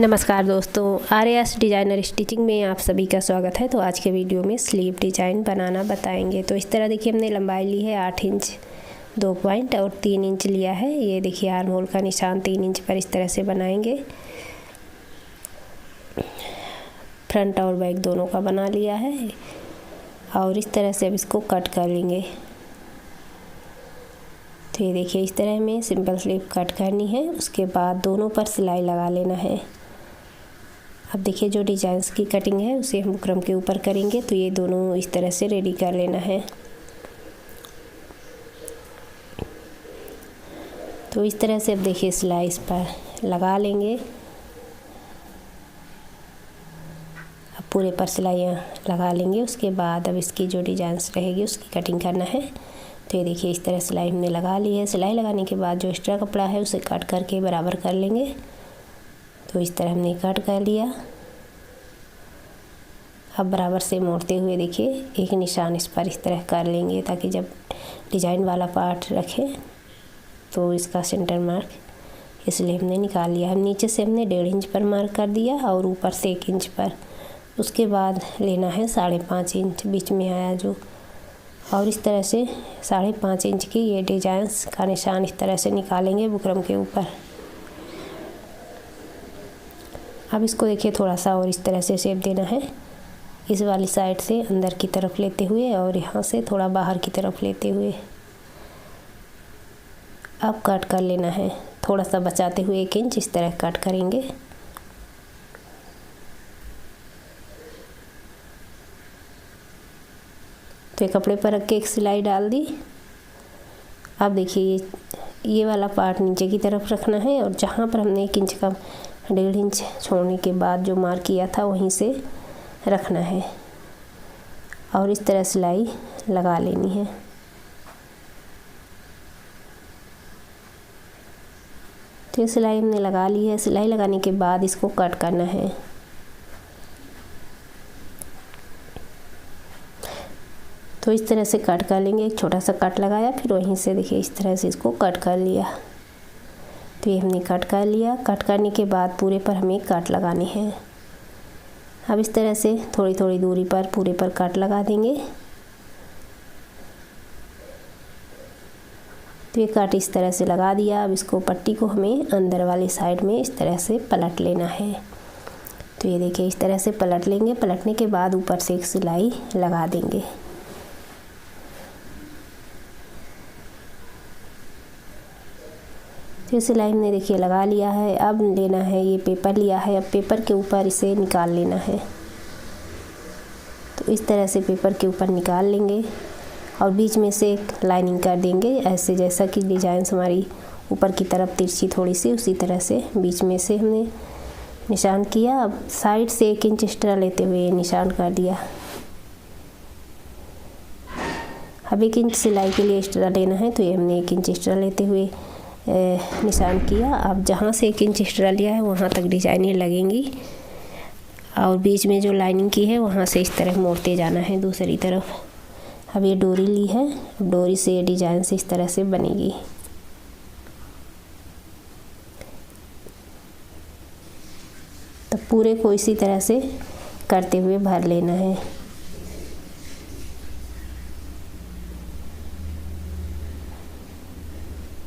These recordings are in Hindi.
नमस्कार दोस्तों, आर्यास डिज़ाइनर स्टिचिंग में आप सभी का स्वागत है। तो आज के वीडियो में स्लीव डिज़ाइन बनाना बताएंगे। तो इस तरह देखिए हमने लंबाई ली है 8 इंच 2 पॉइंट और 3 इंच लिया है। ये देखिए आर्म होल का निशान 3 इंच पर इस तरह से बनाएंगे। फ्रंट और बैक दोनों का बना लिया है और इस तरह से अब इसको कट कर लेंगे। तो ये देखिए इस तरह में सिंपल स्लीव कट करनी है। उसके बाद दोनों पर सिलाई लगा लेना है। अब देखिए जो डिजाइन्स की कटिंग है उसे हम बुकरम के ऊपर करेंगे। तो ये दोनों इस तरह से रेडी कर लेना है। तो इस तरह से अब देखिए सिलाई इस पर लगा लेंगे। अब पूरे पर सिलाइयाँ लगा लेंगे। उसके बाद अब इसकी जो डिजाइन्स रहेगी उसकी कटिंग करना है। तो ये देखिए इस तरह सिलाई हमने लगा ली है। सिलाई लगाने के बाद जो एक्स्ट्रा कपड़ा है उसे कट करके बराबर कर लेंगे। तो इस तरह हमने कट कर लिया। अब बराबर से मोड़ते हुए देखिए एक निशान इस पर इस तरह कर लेंगे ताकि जब डिजाइन वाला पार्ट रखें तो इसका सेंटर मार्क इसलिए हमने निकाल लिया है। नीचे से हमने 1.5 इंच पर मार्क कर दिया और ऊपर से 1 इंच पर। उसके बाद लेना है 5.5 इंच बीच में आया जो, और इस तरह से 5.5 इंच की ये डिजाइन्स का निशान इस तरह से निकालेंगे बुकरम के ऊपर। अब इसको देखिए थोड़ा सा और इस तरह से शेप देना है। इस वाली साइड से अंदर की तरफ लेते हुए और यहाँ से थोड़ा बाहर की तरफ लेते हुए अब कट कर लेना है। थोड़ा सा बचाते हुए 1 इंच इस तरह कट करेंगे। तो कपड़े पर रख के एक सिलाई डाल दी। अब देखिए ये वाला पार्ट नीचे की तरफ रखना है और जहाँ पर हमने 1 इंच का 1.5 इंच छोड़ने के बाद जो मार्क किया था वहीं से रखना है और इस तरह सिलाई लगा लेनी है। तो सिलाई हमने लगा ली है। सिलाई लगाने के बाद इसको कट करना है। तो इस तरह से कट कर लेंगे। एक छोटा सा कट लगाया, फिर वहीं से देखिए इस तरह से इसको कट कर लिया। तो ये हमने कट कर लिया। कट करने के बाद पूरे पर हमें कट लगाने हैं। अब इस तरह से थोड़ी थोड़ी दूरी पर पूरे पर कट लगा देंगे। तो ये कट इस तरह से लगा दिया। अब इसको पट्टी को हमें अंदर वाली साइड में इस तरह से पलट लेना है। तो ये देखिए इस तरह से पलट लेंगे। पलटने के बाद ऊपर से एक सिलाई लगा देंगे। तो सिलाई हमने देखिए लगा लिया है। अब लेना है ये पेपर लिया है। अब पेपर के ऊपर इसे निकाल लेना है। तो इस तरह से पेपर के ऊपर निकाल लेंगे और बीच में से एक लाइनिंग कर देंगे, ऐसे जैसा कि डिजाइन हमारी ऊपर की तरफ तिरछी थोड़ी सी, उसी तरह से बीच में से हमने निशान किया। अब साइड से 1 इंच एक्स्ट्रा लेते हुए निशान कर दिया। अब 1 इंच सिलाई के लिए एक्स्ट्रा लेना है। तो ये हमने 1 इंच एक्स्ट्रा लेते हुए निशान किया। अब जहाँ से 1 इंच एक्स्ट्रा लिया है वहाँ तक डिजाइनें लगेंगी और बीच में जो लाइनिंग की है वहाँ से इस तरह मोड़ते जाना है दूसरी तरफ। अब ये डोरी ली है। अब डोरी से ये डिजाइन से इस तरह से बनेगी। तो पूरे को इसी तरह से करते हुए भर लेना है।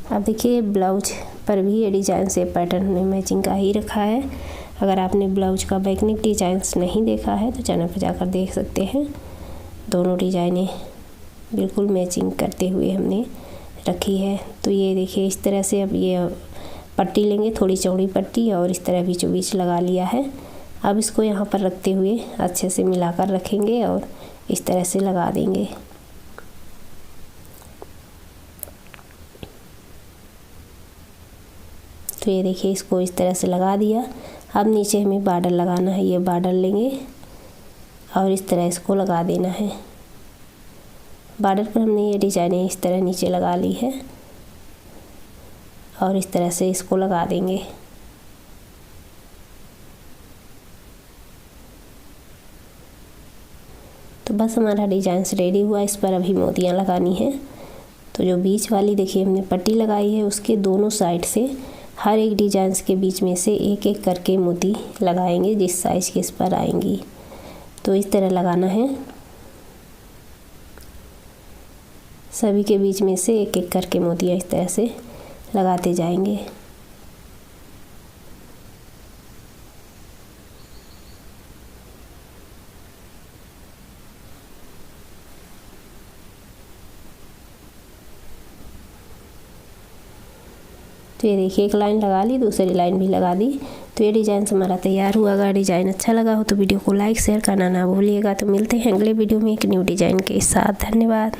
अब देखिए ब्लाउज पर भी ये डिजाइन से पैटर्न ने मैचिंग का ही रखा है। अगर आपने ब्लाउज का बैकनेक डिजाइंस नहीं देखा है तो चैनल पर जाकर देख सकते हैं। दोनों डिजाइनें बिल्कुल मैचिंग करते हुए हमने रखी है। तो ये देखिए इस तरह से अब ये पट्टी लेंगे, थोड़ी चौड़ी पट्टी, और इस तरह बीचों बीच लगा लिया है। अब इसको यहाँ पर रखते हुए अच्छे से मिलाकर रखेंगे और इस तरह से लगा देंगे। तो ये देखिए इसको इस तरह से लगा दिया। अब नीचे हमें बॉर्डर लगाना है। ये बॉर्डर लेंगे और इस तरह इसको लगा देना है। बॉर्डर पर हमने ये डिजाइनें इस तरह नीचे लगा ली है और इस तरह से इसको लगा देंगे। तो बस हमारा डिजाइन रेडी हुआ। इस पर अभी मोतियाँ लगानी है। तो जो बीच वाली देखिए हमने पट्टी लगाई है उसके दोनों साइड से हर एक डिजाइन के बीच में से एक एक करके मोती लगाएंगे जिस साइज के इस पर आएंगी। तो इस तरह लगाना है, सभी के बीच में से एक एक करके मोतियाँ इस तरह से लगाते जाएंगे। तो ये देखिए एक लाइन लगा ली, दूसरी लाइन भी लगा दी। तो ये डिज़ाइन हमारा तैयार हुआ। अगर डिज़ाइन अच्छा लगा हो तो वीडियो को लाइक शेयर करना ना भूलिएगा। तो मिलते हैं अगले वीडियो में एक न्यू डिज़ाइन के साथ। धन्यवाद।